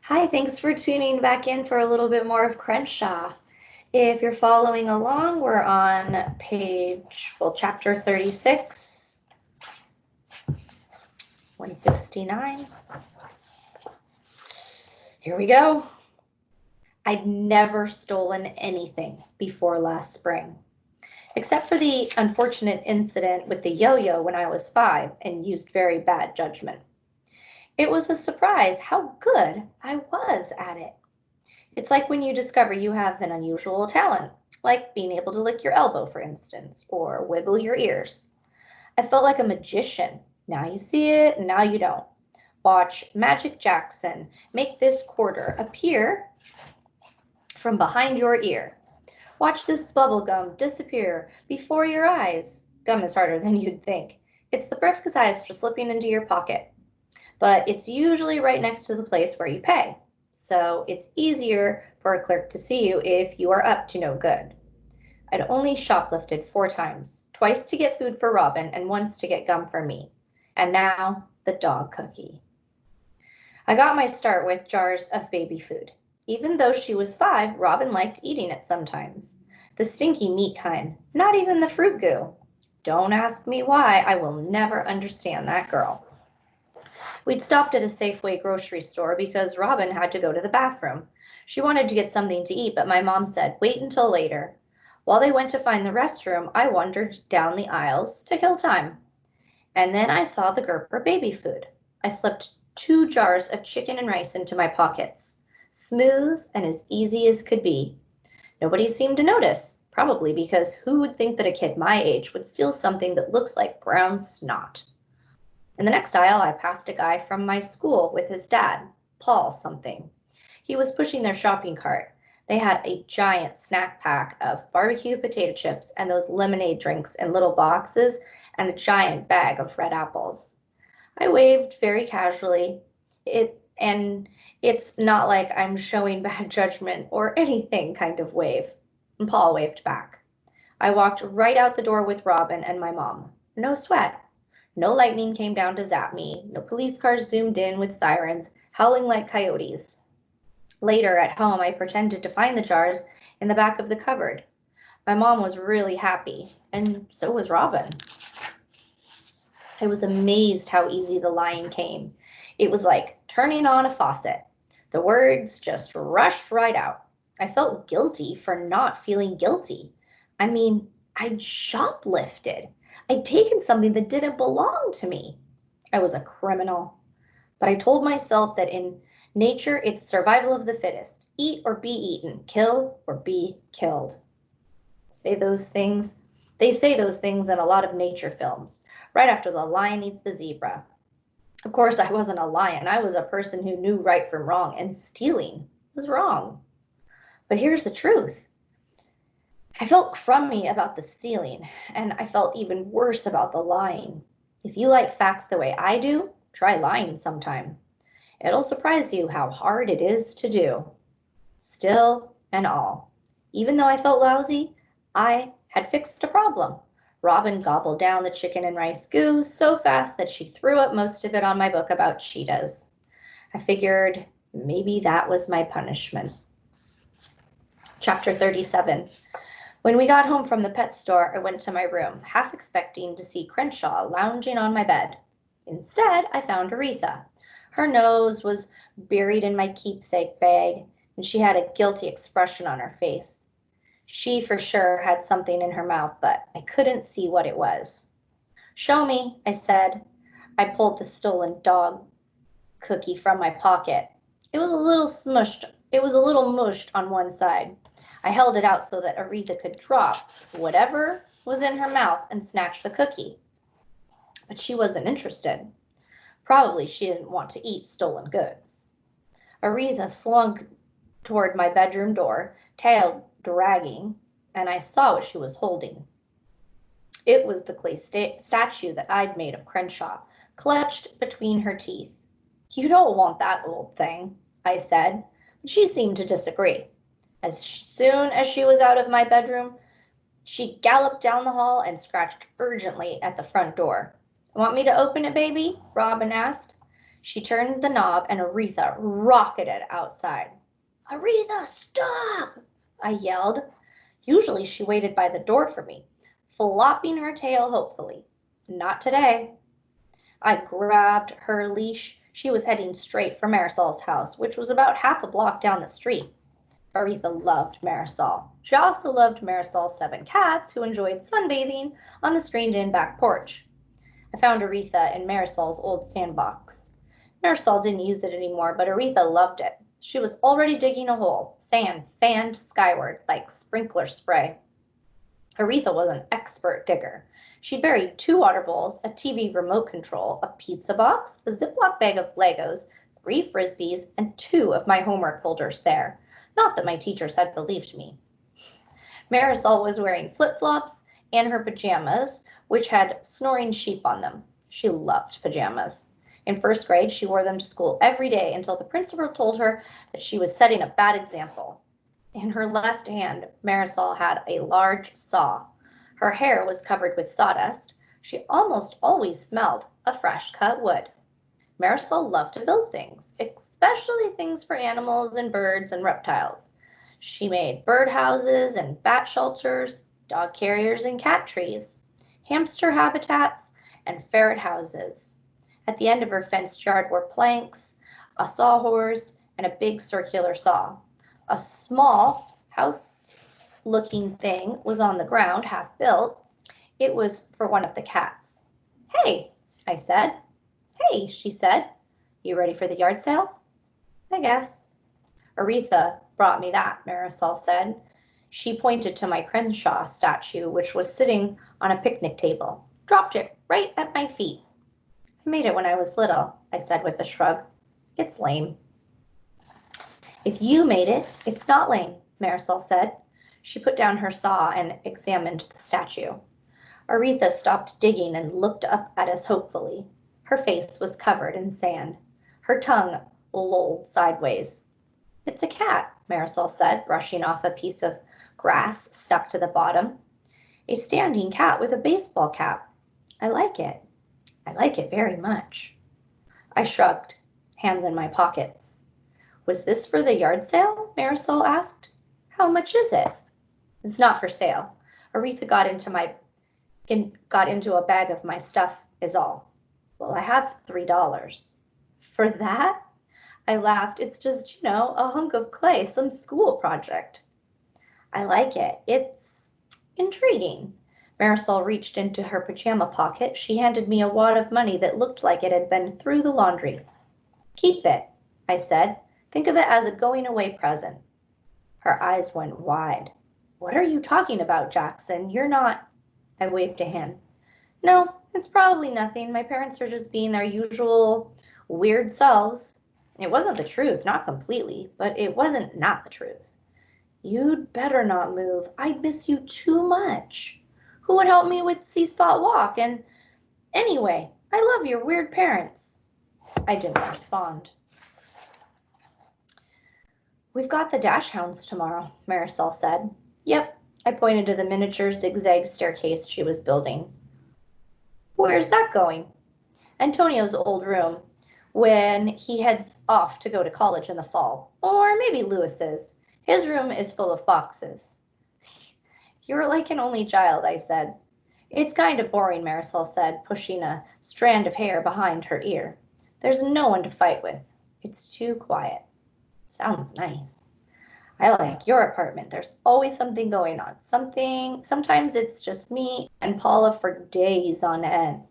Hi, thanks for tuning back in for a little bit more of Crenshaw. If you're following along, we're on chapter 36, 169. Here we go. I'd never stolen anything before last spring, except for the unfortunate incident with the yo-yo when I was 5 and used very bad judgment. It was a surprise how good I was at it. It's like when you discover you have an unusual talent, like being able to lick your elbow, for instance, or wiggle your ears. I felt like a magician. Now you see it, and now you don't. Watch Magic Jackson make this quarter appear from behind your ear. Watch this bubble gum disappear before your eyes. Gum is harder than you'd think. It's the perfect size for slipping into your pocket, but it's usually right next to the place where you pay. So it's easier for a clerk to see you if you are up to no good. I'd only shoplifted 4 times, twice to get food for Robin and once to get gum for me. And now the dog cookie. I got my start with jars of baby food. Even though she was 5, Robin liked eating it sometimes. The stinky meat kind, not even the fruit goo. Don't ask me why, I will never understand that girl. We'd stopped at a Safeway grocery store because Robin had to go to the bathroom. She wanted to get something to eat, but my mom said, wait until later. While they went to find the restroom, I wandered down the aisles to kill time. And then I saw the Gerber baby food. I slipped 2 jars of chicken and rice into my pockets. Smooth and as easy as could be. Nobody seemed to notice, probably because who would think that a kid my age would steal something that looks like brown snot? In the next aisle, I passed a guy from my school with his dad, Paul something. He was pushing their shopping cart. They had a giant snack pack of barbecue potato chips and those lemonade drinks in little boxes and a giant bag of red apples. I waved very casually. It's not like I'm showing bad judgment or anything kind of wave. And Paul waved back. I walked right out the door with Robin and my mom. No sweat. No lightning came down to zap me. No police cars zoomed in with sirens, howling like coyotes. Later at home, I pretended to find the jars in the back of the cupboard. My mom was really happy, and so was Robin. I was amazed how easy the lying came. It was like turning on a faucet. The words just rushed right out. I felt guilty for not feeling guilty. I mean, I'd shoplifted. I'd taken something that didn't belong to me. I was a criminal. But I told myself that in nature, it's survival of the fittest. Eat or be eaten. Kill or be killed. They say those things in a lot of nature films, right after the lion eats the zebra. Of course, I wasn't a lion. I was a person who knew right from wrong, and stealing was wrong. But here's the truth. I felt crummy about the stealing, and I felt even worse about the lying. If you like facts the way I do, try lying sometime. It'll surprise you how hard it is to do. Still and all, even though I felt lousy, I had fixed a problem. Robin gobbled down the chicken and rice goo so fast that she threw up most of it on my book about cheetahs. I figured maybe that was my punishment. Chapter 37. When we got home from the pet store, I went to my room, half expecting to see Crenshaw lounging on my bed. Instead, I found Aretha. Her nose was buried in my keepsake bag, and she had a guilty expression on her face. She for sure had something in her mouth, but I couldn't see what it was. Show me, I said. I pulled the stolen dog cookie from my pocket. It was a little mushed on one side. I held it out so that Aretha could drop whatever was in her mouth and snatch the cookie. But she wasn't interested. Probably she didn't want to eat stolen goods. Aretha slunk toward my bedroom door, tail dragging, and I saw what she was holding. It was the clay statue that I'd made of Crenshaw, clutched between her teeth. You don't want that old thing, I said, but she seemed to disagree. As soon as she was out of my bedroom, she galloped down the hall and scratched urgently at the front door. Want me to open it, baby? Robin asked. She turned the knob and Aretha rocketed outside. "Aretha, stop!" I yelled. Usually she waited by the door for me, flopping her tail hopefully. Not today. I grabbed her leash. She was heading straight for Marisol's house, which was about half a block down the street. Aretha loved Marisol. She also loved Marisol's 7 cats, who enjoyed sunbathing on the screened-in back porch. I found Aretha in Marisol's old sandbox. Marisol didn't use it anymore, but Aretha loved it. She was already digging a hole, sand fanned skyward like sprinkler spray. Aretha was an expert digger. She buried 2 water bowls, a TV remote control, a pizza box, a Ziploc bag of Legos, 3 Frisbees, and 2 of my homework folders there. Not that my teachers had believed me. Marisol was wearing flip-flops and her pajamas, which had snoring sheep on them. She loved pajamas. In 1st grade, she wore them to school every day until the principal told her that she was setting a bad example. In her left hand, Marisol had a large saw. Her hair was covered with sawdust. She almost always smelled of fresh cut wood. Marisol loved to build things, especially things for animals and birds and reptiles. She made bird houses and bat shelters, dog carriers and cat trees, hamster habitats, and ferret houses. At the end of her fenced yard were planks, a sawhorse, and a big circular saw. A small house-looking thing was on the ground, half built. It was for one of the cats. "Hey," I said. "Hey," she said. "You ready for the yard sale?" "I guess." "Aretha brought me that," Marisol said. She pointed to my Crenshaw statue, which was sitting on a picnic table. "Dropped it right at my feet." "I made it when I was little," I said with a shrug. "It's lame." "If you made it, it's not lame," Marisol said. She put down her saw and examined the statue. Aretha stopped digging and looked up at us hopefully. Her face was covered in sand. Her tongue lolled sideways. "It's a cat," Marisol said, brushing off a piece of grass stuck to the bottom. "A standing cat with a baseball cap. I like it. I like it very much." I shrugged, hands in my pockets. "Was this for the yard sale?" Marisol asked. "How much is it?" "It's not for sale. Aretha got into a bag of my stuff is all." "Well, I have $3. "For that?" I laughed. "It's just, a hunk of clay, some school project." "I like it. It's intriguing." Marisol reached into her pajama pocket. She handed me a wad of money that looked like it had been through the laundry. "Keep it," I said. "Think of it as a going-away present." Her eyes went wide. "What are you talking about, Jackson? You're not—" I waved a hand. "No, it's probably nothing. My parents are just being their usual weird selves." It wasn't the truth, not completely, but it wasn't not the truth. "You'd better not move. I'd miss you too much. Who would help me with See-Spot Walk? And anyway, I love your weird parents." I didn't respond. "We've got the dash hounds tomorrow," Marisol said. "Yep." I pointed to the miniature zigzag staircase she was building. "Where's that going?" "Antonio's old room, when he heads off to go to college in the fall. Or maybe Lewis's. His room is full of boxes." "You're like an only child," I said. "It's kind of boring," Marisol said, pushing a strand of hair behind her ear. "There's no one to fight with. It's too quiet." "Sounds nice." "I like your apartment. There's always something going on. Sometimes it's just me and Paula for days on end."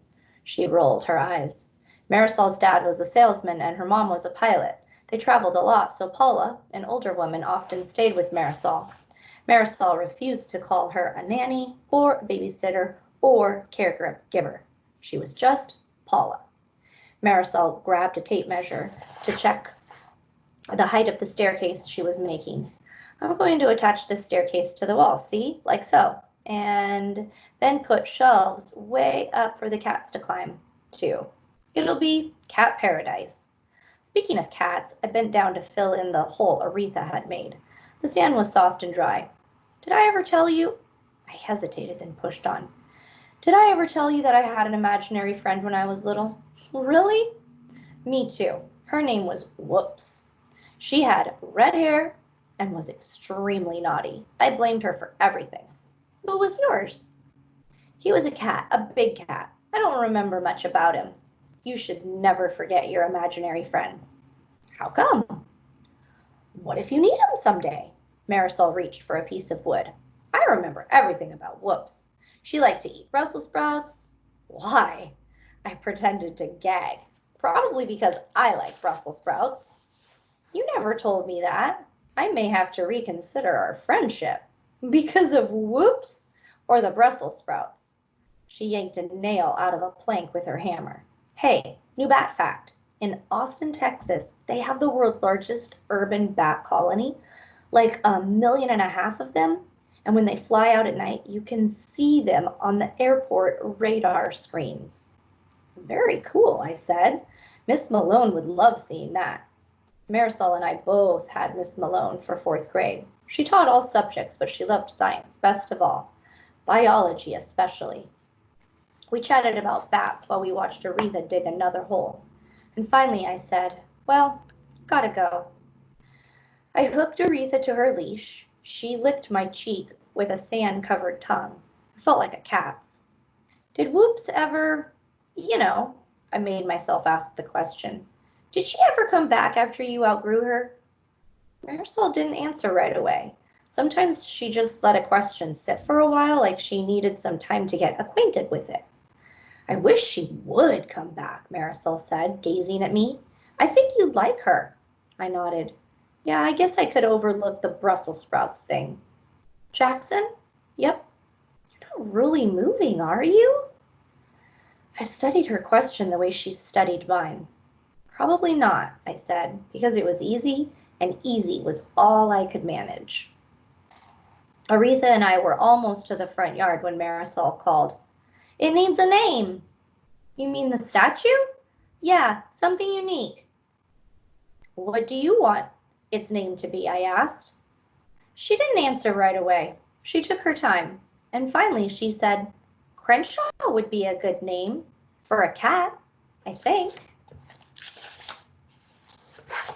She rolled her eyes. Marisol's dad was a salesman and her mom was a pilot. They traveled a lot, so Paula, an older woman, often stayed with Marisol. Marisol refused to call her a nanny or a babysitter or caregiver. She was just Paula. Marisol grabbed a tape measure to check the height of the staircase she was making. "I'm going to attach this staircase to the wall, see? Like so. And then put shelves way up for the cats to climb to. It'll be cat paradise." Speaking of cats, I bent down to fill in the hole Aretha had made. The sand was soft and dry. "Did I ever tell you—" I hesitated, then pushed on. "Did I ever tell you that I had an imaginary friend when I was little?" "Really?" Me too. Her name was Whoops. She had red hair and was extremely naughty. I blamed her for everything. Who was yours? He was a cat, a big cat. I don't remember much about him. You should never forget your imaginary friend. How come? What if you need him someday? Marisol reached for a piece of wood. I remember everything about Whoops. She liked to eat Brussels sprouts. Why? I pretended to gag. Probably because I like Brussels sprouts. You never told me that. I may have to reconsider our friendship. Because of Whoops or the Brussels sprouts? She yanked a nail out of a plank with her hammer. Hey, new bat fact. In Austin, Texas, they have the world's largest urban bat colony, like 1.5 million of them. And when they fly out at night, you can see them on the airport radar screens. Very cool, I said. Miss Malone would love seeing that. Marisol and I both had Miss Malone for 4th grade. She taught all subjects, but she loved science best of all, biology especially. We chatted about bats while we watched Aretha dig another hole. And finally I said, well, gotta go. I hooked Aretha to her leash. She licked my cheek with a sand-covered tongue. It felt like a cat's. Did Whoops ever, I made myself ask the question. Did she ever come back after you outgrew her? Marisol didn't answer right away. Sometimes she just let a question sit for a while, like she needed some time to get acquainted with it. I wish she would come back, Marisol said, gazing at me. I think you'd like her. I nodded. Yeah, I guess I could overlook the Brussels sprouts thing. Jackson? Yep. You're not really moving, are you? I studied her question the way she studied mine. Probably not, I said, because it was easy, and easy was all I could manage. Aretha and I were almost to the front yard when Marisol called. It needs a name. You mean the statue? Yeah, something unique. What do you want its name to be? I asked. She didn't answer right away. She took her time, and finally she said, Crenshaw would be a good name for a cat, I think.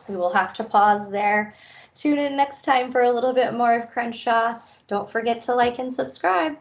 We will have to pause there. Tune in next time for a little bit more of Crenshaw. Don't forget to like and subscribe.